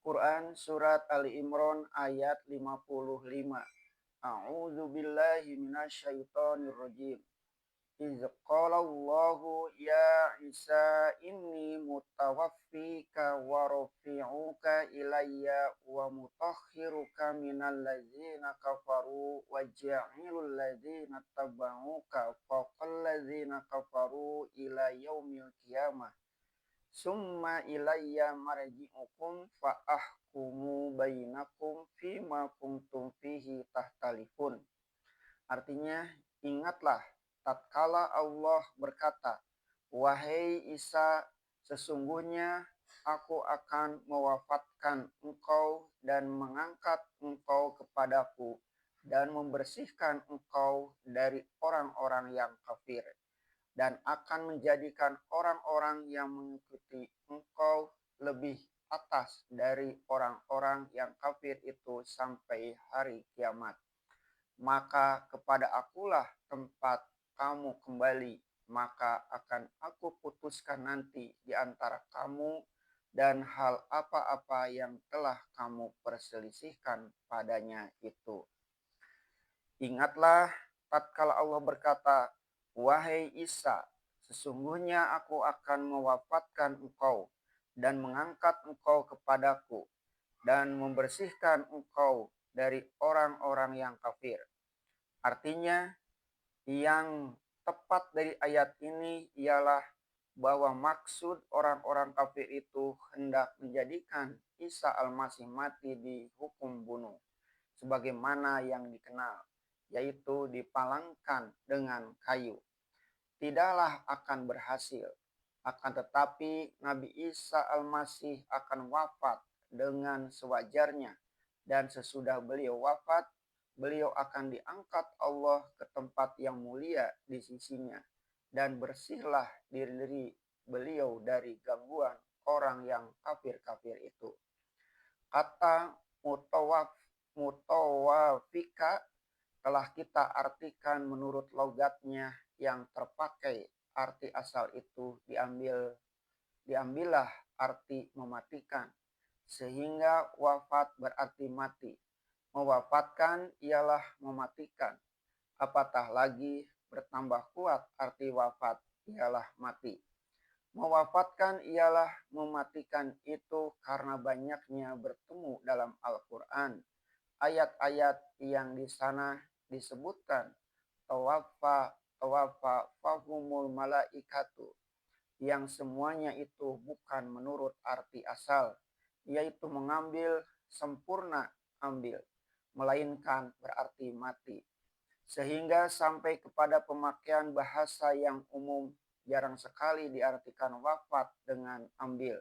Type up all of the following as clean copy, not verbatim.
Quran Surat Ali Imran ayat 55. A'udzu billahi minasyaitonir rajim. Iz qala Allahu ya Isa inni mutawaffika wa rafi'uka ilayya wa mutahhiruka minal ladzina kafaru wa ja'ilul ladzina tabauka fawqal ladzina kafaru ila yaumil qiyamah. Summa ilayya marji'ukum fa ahkumu bainakum fima kuntum fihi tahtalifun. Artinya, ingatlah tatkala Allah berkata, "Wahai Isa, sesungguhnya aku akan mewafatkan engkau dan mengangkat engkau kepadaku dan membersihkan engkau dari orang-orang yang kafir dan akan menjadikan orang-orang yang mengikuti engkau lebih atas dari orang-orang yang kafir itu sampai hari kiamat. Maka kepada akulah tempat kamu kembali, maka akan aku putuskan nanti di antara kamu dan hal apa-apa yang telah kamu perselisihkan padanya itu. Ingatlah tatkala Allah berkata, "Wahai Isa, sesungguhnya aku akan mewafatkan engkau dan mengangkat engkau kepadaku dan membersihkan engkau dari orang-orang yang kafir." Artinya, yang tepat dari ayat ini ialah bahwa maksud orang-orang kafir itu hendak menjadikan Isa Al-Masih mati di hukum bunuh sebagaimana yang dikenal, yaitu dipalangkan dengan kayu. Tidaklah akan berhasil, akan tetapi Nabi Isa Al-Masih akan wafat dengan sewajarnya, dan sesudah beliau wafat, beliau akan diangkat Allah ke tempat yang mulia di sisinya, dan bersihlah diri beliau dari gangguan orang yang kafir-kafir itu. Kata mutawafika telah kita artikan menurut logatnya yang terpakai. Arti asal itu diambillah arti mematikan, sehingga wafat berarti mati. Mewafatkan ialah mematikan. Apatah lagi bertambah kuat arti wafat ialah mati. Mewafatkan ialah mematikan itu karena banyaknya bertemu dalam Al-Quran ayat-ayat yang di sana disebutkan tawaffa tawaffa fahumul malaikatu, yang semuanya itu bukan menurut arti asal, yaitu mengambil, sempurna ambil, melainkan berarti mati. Sehingga sampai kepada pemakaian bahasa yang umum jarang sekali diartikan wafat dengan ambil,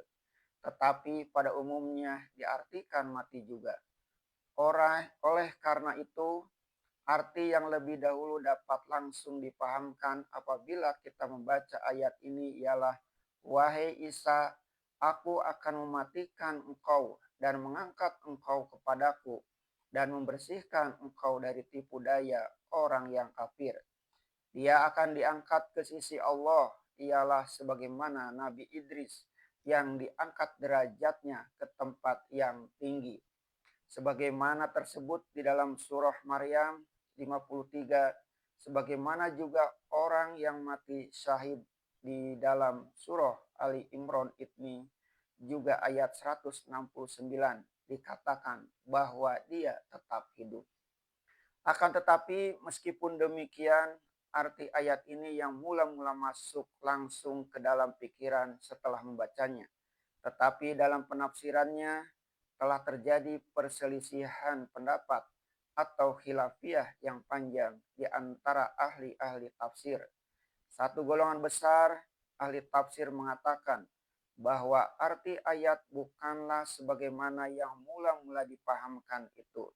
tetapi pada umumnya diartikan mati juga. Oleh karena itu, arti yang lebih dahulu dapat langsung dipahamkan apabila kita membaca ayat ini ialah, "Wahai Isa, aku akan mematikan engkau dan mengangkat engkau kepadaku dan membersihkan engkau dari tipu daya orang yang kafir. Dia akan diangkat ke sisi Allah, ialah sebagaimana Nabi Idris yang diangkat derajatnya ke tempat yang tinggi. Sebagaimana tersebut di dalam surah Maryam 53, sebagaimana juga orang yang mati syahid di dalam surah Ali Imran ini juga ayat 169 dikatakan bahwa dia tetap hidup. Akan tetapi meskipun demikian, arti ayat ini yang mula-mula masuk langsung ke dalam pikiran setelah membacanya. Tetapi dalam penafsirannya telah terjadi perselisihan pendapat atau khilafiyah yang panjang di antara ahli-ahli tafsir. Satu golongan besar ahli tafsir mengatakan bahwa arti ayat bukanlah sebagaimana yang mula-mula dipahamkan itu.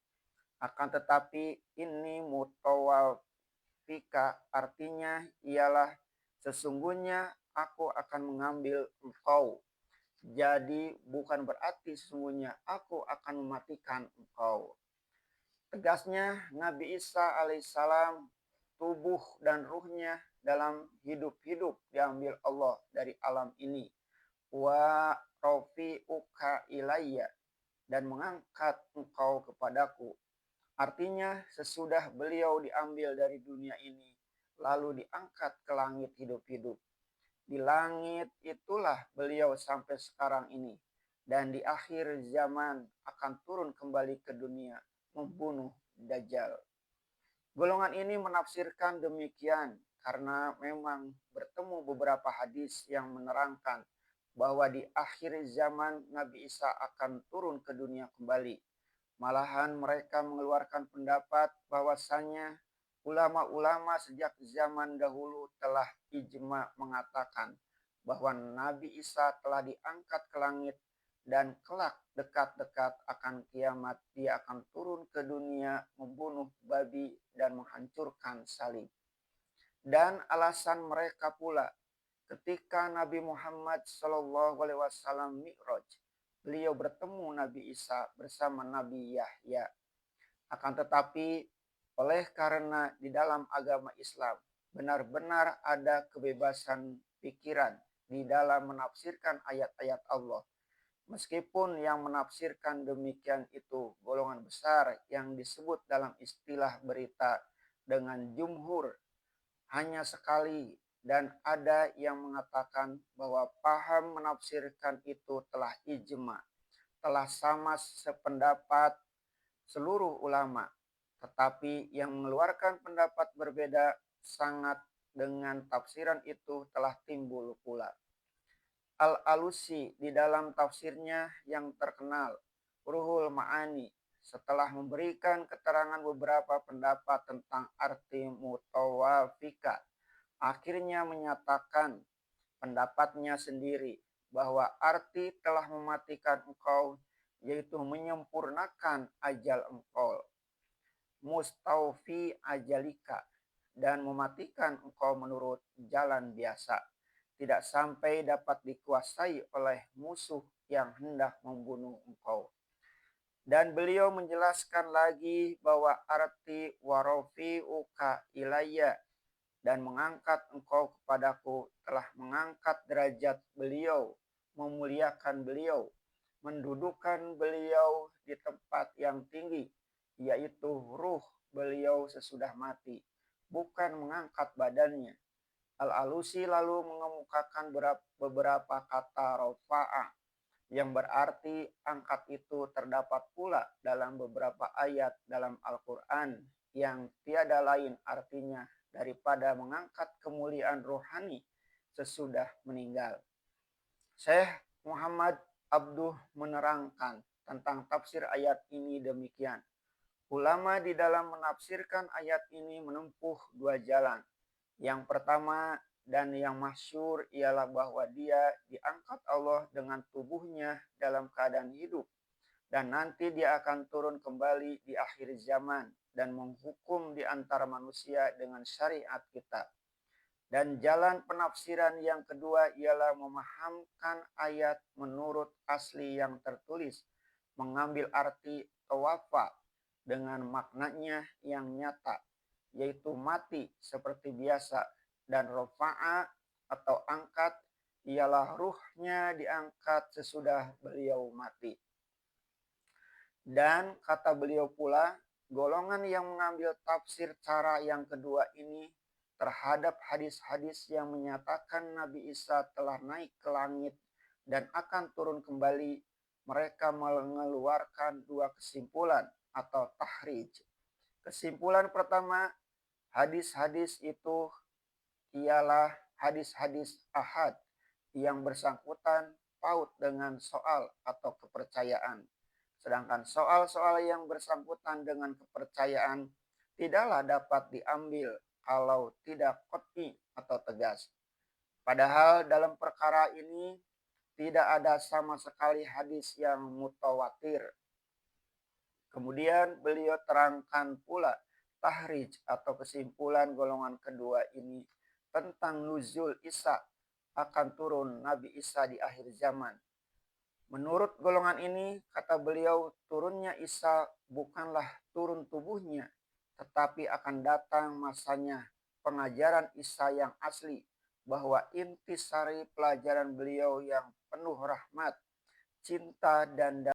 Akan tetapi ini mutawafika artinya ialah sesungguhnya aku akan mengambil engkau. Jadi bukan berarti sesungguhnya aku akan mematikan engkau. Tegasnya Nabi Isa alaihissalam tubuh dan ruhnya dalam hidup-hidup diambil Allah dari alam ini. Wa rafi'uka ilayya, dan mengangkat engkau kepadaku. Artinya sesudah beliau diambil dari dunia ini, lalu diangkat ke langit hidup-hidup. Di langit itulah beliau sampai sekarang ini. Dan di akhir zaman akan turun kembali ke dunia membunuh Dajjal. Golongan ini menafsirkan demikian karena memang bertemu beberapa hadis yang menerangkan bahwa di akhir zaman Nabi Isa akan turun ke dunia kembali. Malahan mereka mengeluarkan pendapat bahwasanya ulama-ulama sejak zaman dahulu telah ijma mengatakan bahwa Nabi Isa telah diangkat ke langit dan kelak dekat-dekat akan kiamat dia akan turun ke dunia membunuh babi dan menghancurkan salib. Dan alasan mereka pula ketika Nabi Muhammad SAW Mi'raj, beliau bertemu Nabi Isa bersama Nabi Yahya. Akan tetapi oleh karena di dalam agama Islam benar-benar ada kebebasan pikiran di dalam menafsirkan ayat-ayat Allah. Meskipun yang menafsirkan demikian itu golongan besar yang disebut dalam istilah berita dengan jumhur hanya sekali, dan ada yang mengatakan bahwa paham menafsirkan itu telah ijma, telah sama sependapat seluruh ulama. Tetapi yang mengeluarkan pendapat berbeda sangat dengan tafsiran itu telah timbul pula. Al-Alusi di dalam tafsirnya yang terkenal, Ruhul Ma'ani, setelah memberikan keterangan beberapa pendapat tentang arti mutawafika, akhirnya menyatakan pendapatnya sendiri bahwa arti telah mematikan engkau yaitu menyempurnakan ajal engkau, mustaufi ajalika, dan mematikan engkau menurut jalan biasa, tidak sampai dapat dikuasai oleh musuh yang hendak membunuh engkau. Dan beliau menjelaskan lagi bahwa arti warofi'uka ilayya dan mengangkat engkau kepadaku telah mengangkat derajat beliau, memuliakan beliau, mendudukan beliau di tempat yang tinggi, yaitu ruh beliau sesudah mati, bukan mengangkat badannya. Al-Alusi lalu mengemukakan beberapa kata rofa'a yang berarti angkat itu terdapat pula dalam beberapa ayat dalam Al-Quran yang tiada lain artinya daripada mengangkat kemuliaan rohani sesudah meninggal. Syekh Muhammad Abduh menerangkan tentang tafsir ayat ini demikian. Ulama di dalam menafsirkan ayat ini menempuh dua jalan. Yang pertama dan yang masyhur ialah bahwa dia diangkat Allah dengan tubuhnya dalam keadaan hidup. Dan nanti dia akan turun kembali di akhir zaman dan menghukum di antara manusia dengan syariat kita. Dan jalan penafsiran yang kedua ialah memahamkan ayat menurut asli yang tertulis, mengambil arti tawafa dengan maknanya yang nyata, yaitu mati seperti biasa, dan rofa'a atau angkat ialah ruhnya diangkat sesudah beliau mati. Dan kata beliau pula, golongan yang mengambil tafsir cara yang kedua ini terhadap hadis-hadis yang menyatakan Nabi Isa telah naik ke langit dan akan turun kembali, mereka mengeluarkan dua kesimpulan atau tahrij. Kesimpulan pertama, hadis-hadis itu ialah hadis-hadis ahad yang bersangkutan paut dengan soal atau kepercayaan. Sedangkan soal-soal yang bersangkutan dengan kepercayaan tidaklah dapat diambil kalau tidak qat'i atau tegas. Padahal dalam perkara ini tidak ada sama sekali hadis yang mutawatir. Kemudian beliau terangkan pula tahrij atau kesimpulan golongan kedua ini tentang nuzul Isa, akan turun Nabi Isa di akhir zaman. Menurut golongan ini, kata beliau, turunnya Isa bukanlah turun tubuhnya, tetapi akan datang masanya pengajaran Isa yang asli, bahwa intisari pelajaran beliau yang penuh rahmat, cinta, dan